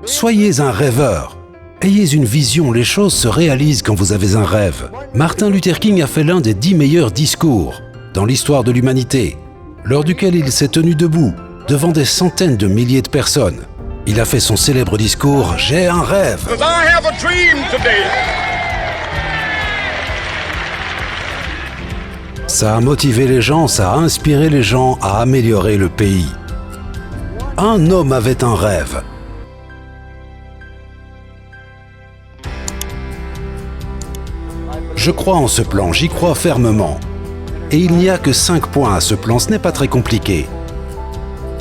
Soyez un rêveur. Ayez une vision, les choses se réalisent quand vous avez un rêve. Martin Luther King a fait l'un des 10 meilleurs discours dans l'histoire de l'humanité, lors duquel il s'est tenu debout devant des centaines de milliers de personnes. Il a fait son célèbre discours « J'ai un rêve ». Ça a motivé les gens, ça a inspiré les gens à améliorer le pays. Un homme avait un rêve. Je crois en ce plan, j'y crois fermement. Et il n'y a que 5 points à ce plan, ce n'est pas très compliqué.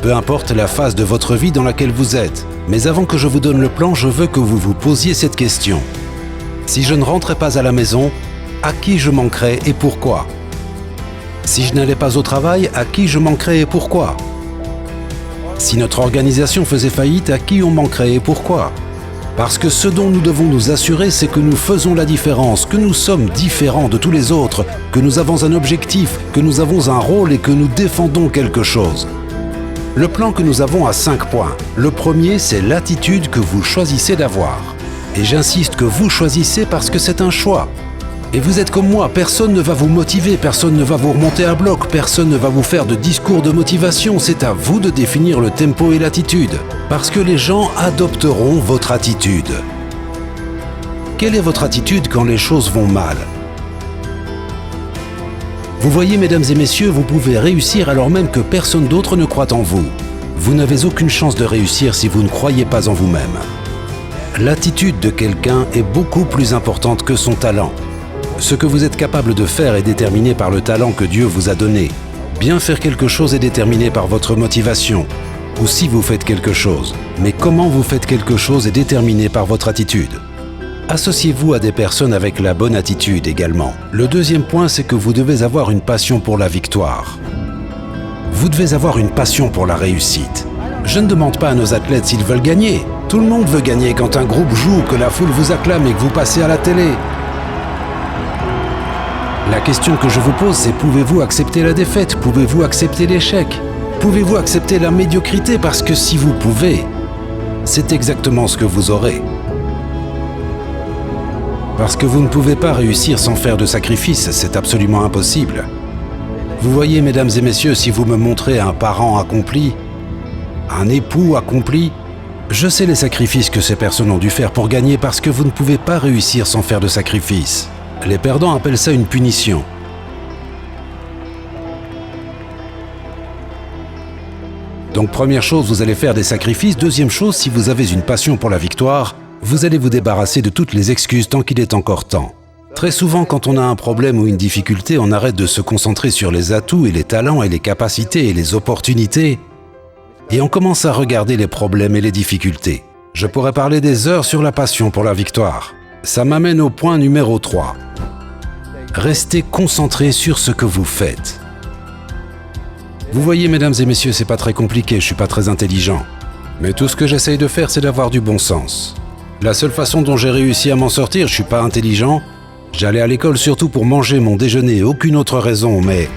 Peu importe la phase de votre vie dans laquelle vous êtes, mais avant que je vous donne le plan, je veux que vous vous posiez cette question. Si je ne rentrais pas à la maison, à qui je manquerais et pourquoi ? Si je n'allais pas au travail, à qui je manquerais et pourquoi ? Si notre organisation faisait faillite, à qui on manquerait et pourquoi ? Parce que ce dont nous devons nous assurer, c'est que nous faisons la différence, que nous sommes différents de tous les autres, que nous avons un objectif, que nous avons un rôle et que nous défendons quelque chose. Le plan que nous avons a 5 points. Le premier, c'est l'attitude que vous choisissez d'avoir. Et j'insiste que vous choisissez parce que c'est un choix. Et vous êtes comme moi, personne ne va vous motiver, personne ne va vous remonter à bloc, personne ne va vous faire de discours de motivation, c'est à vous de définir le tempo et l'attitude, parce que les gens adopteront votre attitude. Quelle est votre attitude quand les choses vont mal ? Vous voyez, mesdames et messieurs, vous pouvez réussir alors même que personne d'autre ne croit en vous. Vous n'avez aucune chance de réussir si vous ne croyez pas en vous-même. L'attitude de quelqu'un est beaucoup plus importante que son talent. Ce que vous êtes capable de faire est déterminé par le talent que Dieu vous a donné. Bien faire quelque chose est déterminé par votre motivation, ou si vous faites quelque chose. Mais comment vous faites quelque chose est déterminé par votre attitude. Associez-vous à des personnes avec la bonne attitude également. Le deuxième point, c'est que vous devez avoir une passion pour la victoire. Vous devez avoir une passion pour la réussite. Je ne demande pas à nos athlètes s'ils veulent gagner. Tout le monde veut gagner quand un groupe joue, que la foule vous acclame et que vous passez à la télé. La question que je vous pose, c'est pouvez-vous accepter la défaite ? Pouvez-vous accepter l'échec ? Pouvez-vous accepter la médiocrité ? Parce que si vous pouvez, c'est exactement ce que vous aurez. Parce que vous ne pouvez pas réussir sans faire de sacrifices, c'est absolument impossible. Vous voyez, mesdames et messieurs, si vous me montrez un parent accompli, un époux accompli, je sais les sacrifices que ces personnes ont dû faire pour gagner parce que vous ne pouvez pas réussir sans faire de sacrifices. Les perdants appellent ça une punition. Donc première chose, vous allez faire des sacrifices. Deuxième chose, si vous avez une passion pour la victoire, vous allez vous débarrasser de toutes les excuses tant qu'il est encore temps. Très souvent, quand on a un problème ou une difficulté, on arrête de se concentrer sur les atouts et les talents et les capacités et les opportunités et on commence à regarder les problèmes et les difficultés. Je pourrais parler des heures sur la passion pour la victoire. Ça m'amène au point numéro 3. Restez concentrés sur ce que vous faites. Vous voyez, mesdames et messieurs, c'est pas très compliqué, je suis pas très intelligent. Mais tout ce que j'essaye de faire, c'est d'avoir du bon sens. La seule façon dont j'ai réussi à m'en sortir, je suis pas intelligent. J'allais à l'école surtout pour manger mon déjeuner, aucune autre raison, mais...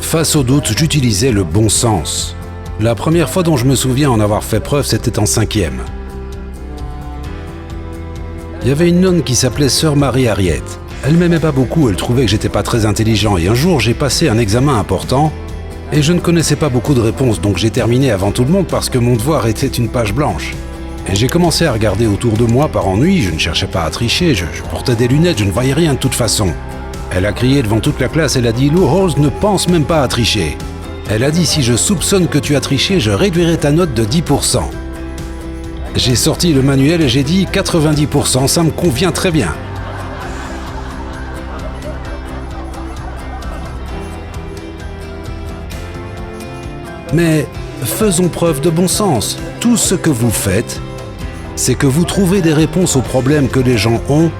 Face au doute, j'utilisais le bon sens. La première fois dont je me souviens en avoir fait preuve, c'était en 5e. Il y avait une nonne qui s'appelait Sœur Marie Harriet. Elle m'aimait pas beaucoup, elle trouvait que j'étais pas très intelligent et un jour j'ai passé un examen important et je ne connaissais pas beaucoup de réponses donc j'ai terminé avant tout le monde parce que mon devoir était une page blanche. Et j'ai commencé à regarder autour de moi par ennui, je ne cherchais pas à tricher, je portais des lunettes, je ne voyais rien de toute façon. Elle a crié devant toute la classe, elle a dit « Lou Rawls ne pense même pas à tricher ». Elle a dit « Si je soupçonne que tu as triché, je réduirai ta note de 10%. » J'ai sorti le manuel et j'ai dit 90%, ça me convient très bien. Mais faisons preuve de bon sens. Tout ce que vous faites, c'est que vous trouvez des réponses aux problèmes que les gens ont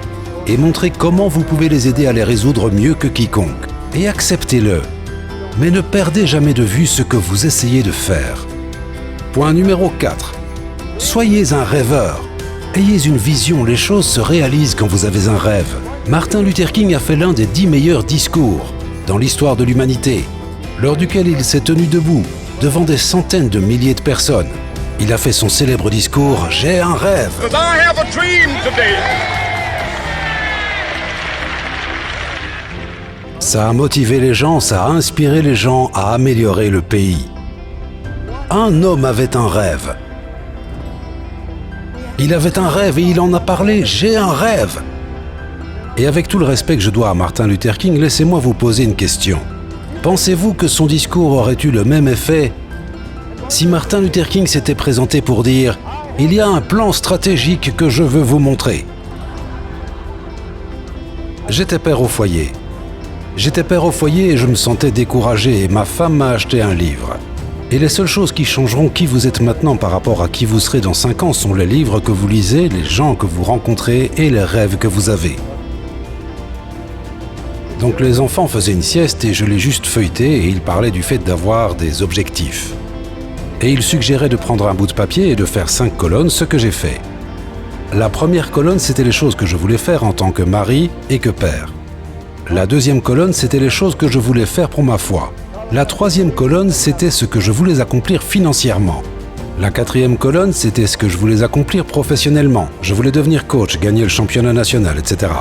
et montrez comment vous pouvez les aider à les résoudre mieux que quiconque. Et acceptez-le. Mais ne perdez jamais de vue ce que vous essayez de faire. Point numéro 4. Soyez un rêveur. Ayez une vision, les choses se réalisent quand vous avez un rêve. Martin Luther King a fait l'un des 10 meilleurs discours dans l'histoire de l'humanité, lors duquel il s'est tenu debout devant des centaines de milliers de personnes. Il a fait son célèbre discours « J'ai un rêve ». Ça a motivé les gens, ça a inspiré les gens à améliorer le pays. Un homme avait un rêve. Il avait un rêve et il en a parlé « J'ai un rêve ». Et avec tout le respect que je dois à Martin Luther King, laissez-moi vous poser une question. Pensez-vous que son discours aurait eu le même effet si Martin Luther King s'était présenté pour dire « Il y a un plan stratégique que je veux vous montrer ». J'étais père au foyer. J'étais père au foyer et je me sentais découragé et ma femme m'a acheté un livre. Et les seules choses qui changeront qui vous êtes maintenant par rapport à qui vous serez dans 5 ans sont les livres que vous lisez, les gens que vous rencontrez et les rêves que vous avez. Donc les enfants faisaient une sieste et je l'ai juste feuilleté et ils parlaient du fait d'avoir des objectifs. Et ils suggéraient de prendre un bout de papier et de faire 5 colonnes, ce que j'ai fait. La première colonne, c'était les choses que je voulais faire en tant que mari et que père. La deuxième colonne, c'était les choses que je voulais faire pour ma foi. La troisième colonne, c'était ce que je voulais accomplir financièrement. La quatrième colonne, c'était ce que je voulais accomplir professionnellement. Je voulais devenir coach, gagner le championnat national, etc.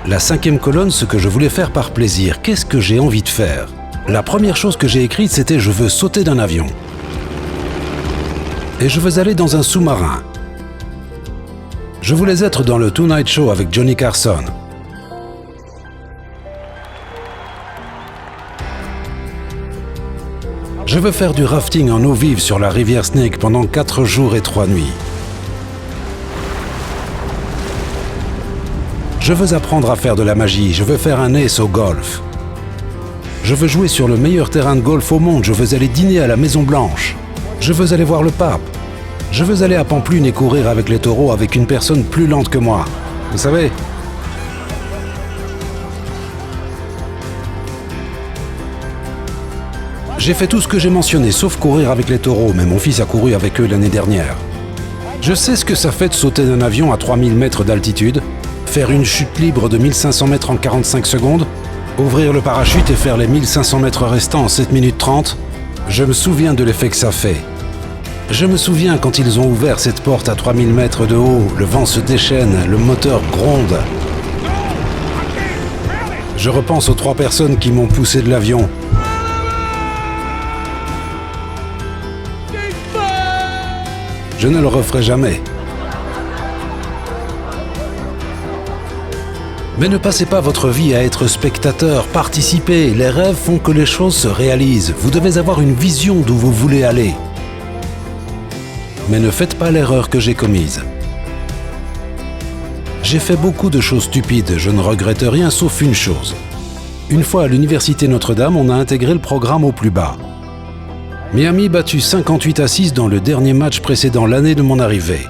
La cinquième colonne, ce que je voulais faire par plaisir. Qu'est-ce que j'ai envie de faire ? La première chose que j'ai écrite, c'était « Je veux sauter d'un avion ». Et je veux aller dans un sous-marin. Je voulais être dans le Tonight Show avec Johnny Carson. Je veux faire du rafting en eau vive sur la rivière Snake pendant 4 jours et 3 nuits. Je veux apprendre à faire de la magie, je veux faire un ace au golf. Je veux jouer sur le meilleur terrain de golf au monde, je veux aller dîner à la Maison Blanche. Je veux aller voir le pape. Je veux aller à Pampelune et courir avec les taureaux avec une personne plus lente que moi. Vous savez ? J'ai fait tout ce que j'ai mentionné, sauf courir avec les taureaux, mais mon fils a couru avec eux l'année dernière. Je sais ce que ça fait de sauter d'un avion à 3000 mètres d'altitude, faire une chute libre de 1500 mètres en 45 secondes, ouvrir le parachute et faire les 1500 mètres restants en 7 minutes 30. Je me souviens de l'effet que ça fait. Je me souviens quand ils ont ouvert cette porte à 3000 mètres de haut, le vent se déchaîne, le moteur gronde. Je repense aux 3 personnes qui m'ont poussé de l'avion. Je ne le referai jamais. Mais ne passez pas votre vie à être spectateur, participez. Les rêves font que les choses se réalisent. Vous devez avoir une vision d'où vous voulez aller. Mais ne faites pas l'erreur que j'ai commise. J'ai fait beaucoup de choses stupides, je ne regrette rien sauf une chose. Une fois à l'université Notre-Dame, on a intégré le programme au plus bas. Miami battu 58-6 dans le dernier match précédant l'année de mon arrivée.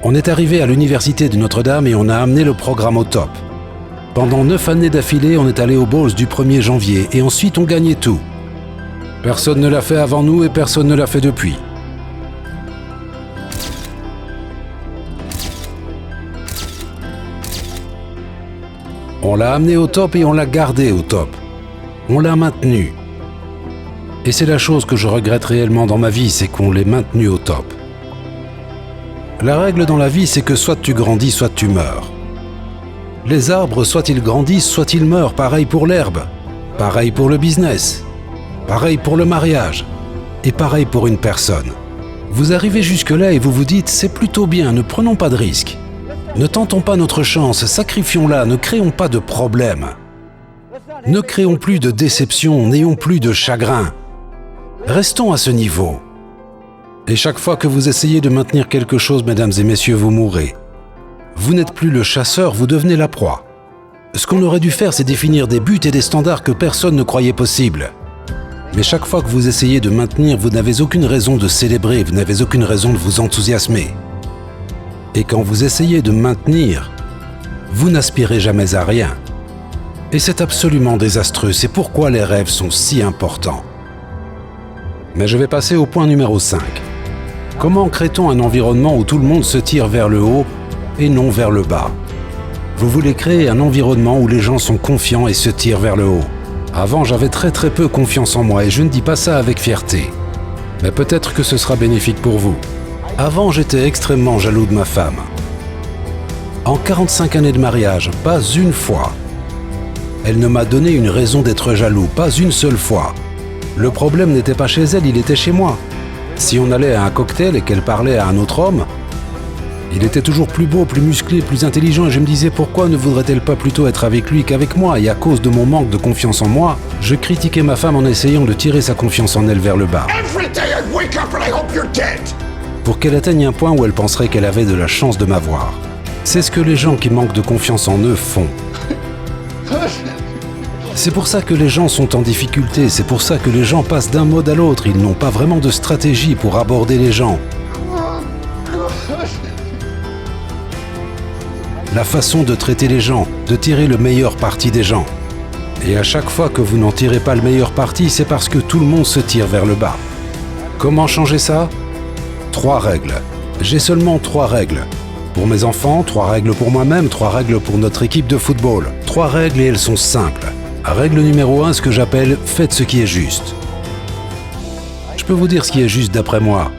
On est arrivé à l'université de Notre-Dame et on a amené le programme au top. Pendant 9 années d'affilée, on est allé aux Bowls du 1er janvier et ensuite on gagnait tout. Personne ne l'a fait avant nous et personne ne l'a fait depuis. On l'a amené au top et on l'a gardé au top. On l'a maintenu. Et c'est la chose que je regrette réellement dans ma vie, c'est qu'on l'ait maintenu au top. La règle dans la vie, c'est que soit tu grandis, soit tu meurs. Les arbres, soit ils grandissent, soit ils meurent, pareil pour l'herbe, pareil pour le business, pareil pour le mariage, et pareil pour une personne. Vous arrivez jusque-là et vous vous dites « c'est plutôt bien, ne prenons pas de risques. Ne tentons pas notre chance, sacrifions-la, ne créons pas de problèmes. Ne créons plus de déception, n'ayons plus de chagrin. Restons à ce niveau. » Et chaque fois que vous essayez de maintenir quelque chose, mesdames et messieurs, vous mourrez. Vous n'êtes plus le chasseur, vous devenez la proie. Ce qu'on aurait dû faire, c'est définir des buts et des standards que personne ne croyait possibles. Mais chaque fois que vous essayez de maintenir, vous n'avez aucune raison de célébrer, vous n'avez aucune raison de vous enthousiasmer. Et quand vous essayez de maintenir, vous n'aspirez jamais à rien. Et c'est absolument désastreux, c'est pourquoi les rêves sont si importants. Mais je vais passer au point numéro 5. Comment crée-t-on un environnement où tout le monde se tire vers le haut et non vers le bas ? Vous voulez créer un environnement où les gens sont confiants et se tirent vers le haut. Avant, j'avais très peu confiance en moi et je ne dis pas ça avec fierté. Mais peut-être que ce sera bénéfique pour vous. Avant, j'étais extrêmement jaloux de ma femme. En 45 années de mariage, pas une fois. Elle ne m'a donné une raison d'être jaloux, pas une seule fois. Le problème n'était pas chez elle, il était chez moi. Si on allait à un cocktail et qu'elle parlait à un autre homme, il était toujours plus beau, plus musclé, plus intelligent et je me disais pourquoi ne voudrait-elle pas plutôt être avec lui qu'avec moi? Et à cause de mon manque de confiance en moi, je critiquais ma femme en essayant de tirer sa confiance en elle vers le bas. Pour qu'elle atteigne un point où elle penserait qu'elle avait de la chance de m'avoir. C'est ce que les gens qui manquent de confiance en eux font. C'est pour ça que les gens sont en difficulté, c'est pour ça que les gens passent d'un mode à l'autre, ils n'ont pas vraiment de stratégie pour aborder les gens. La façon de traiter les gens, de tirer le meilleur parti des gens. Et à chaque fois que vous n'en tirez pas le meilleur parti, c'est parce que tout le monde se tire vers le bas. Comment changer ça? 3 règles. J'ai seulement 3 règles. Pour mes enfants, 3 règles pour moi-même, 3 règles pour notre équipe de football. 3 règles et elles sont simples. Règle numéro 1, ce que j'appelle « faites ce qui est juste ». Je peux vous dire ce qui est juste d'après moi.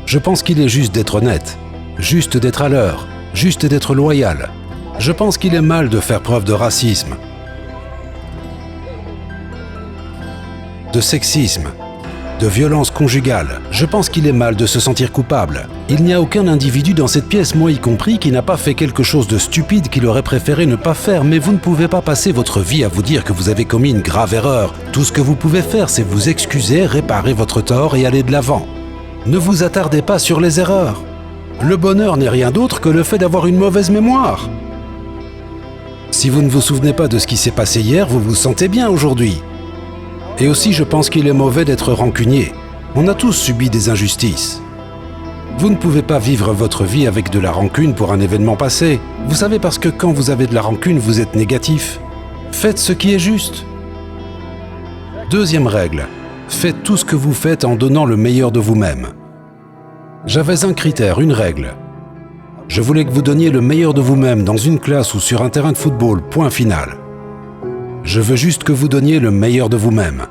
Je pense qu'il est juste d'être honnête, juste d'être à l'heure, juste d'être loyal. Je pense qu'il est mal de faire preuve de racisme, de sexisme, de violence conjugale. Je pense qu'il est mal de se sentir coupable. Il n'y a aucun individu dans cette pièce, moi y compris, qui n'a pas fait quelque chose de stupide qu'il aurait préféré ne pas faire, mais vous ne pouvez pas passer votre vie à vous dire que vous avez commis une grave erreur. Tout ce que vous pouvez faire, c'est vous excuser, réparer votre tort et aller de l'avant. Ne vous attardez pas sur les erreurs. Le bonheur n'est rien d'autre que le fait d'avoir une mauvaise mémoire. Si vous ne vous souvenez pas de ce qui s'est passé hier, vous vous sentez bien aujourd'hui. Et aussi, je pense qu'il est mauvais d'être rancunier. On a tous subi des injustices. Vous ne pouvez pas vivre votre vie avec de la rancune pour un événement passé. Vous savez, parce que quand vous avez de la rancune, vous êtes négatif. Faites ce qui est juste. Deuxième règle. Faites tout ce que vous faites en donnant le meilleur de vous-même. J'avais un critère, une règle. Je voulais que vous donniez le meilleur de vous-même dans une classe ou sur un terrain de football, point final. Je veux juste que vous donniez le meilleur de vous-même.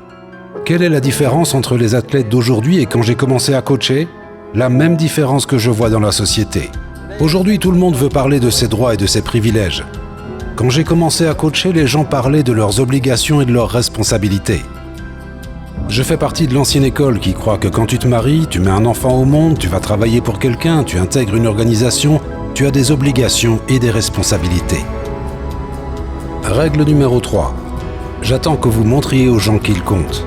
Quelle est la différence entre les athlètes d'aujourd'hui et quand j'ai commencé à coacher? La même différence que je vois dans la société. Aujourd'hui, tout le monde veut parler de ses droits et de ses privilèges. Quand j'ai commencé à coacher, les gens parlaient de leurs obligations et de leurs responsabilités. Je fais partie de l'ancienne école qui croit que quand tu te maries, tu mets un enfant au monde, tu vas travailler pour quelqu'un, tu intègres une organisation, tu as des obligations et des responsabilités. Règle numéro 3. J'attends que vous montriez aux gens qu'ils comptent.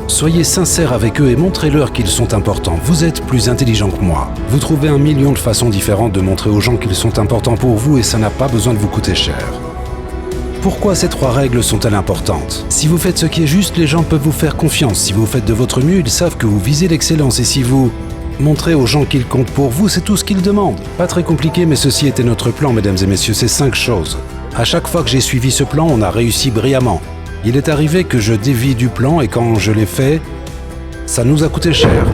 Soyez sincères avec eux et montrez-leur qu'ils sont importants. Vous êtes plus intelligent que moi. Vous trouvez 1 million de façons différentes de montrer aux gens qu'ils sont importants pour vous et ça n'a pas besoin de vous coûter cher. Pourquoi ces 3 règles sont-elles importantes? Si vous faites ce qui est juste, les gens peuvent vous faire confiance. Si vous faites de votre mieux, ils savent que vous visez l'excellence. Et si vous montrez aux gens qu'ils comptent pour vous, c'est tout ce qu'ils demandent. Pas très compliqué, mais ceci était notre plan, mesdames et messieurs, c'est 5 choses. À chaque fois que j'ai suivi ce plan, on a réussi brillamment. Il est arrivé que je dévie du plan et quand je l'ai fait, ça nous a coûté cher.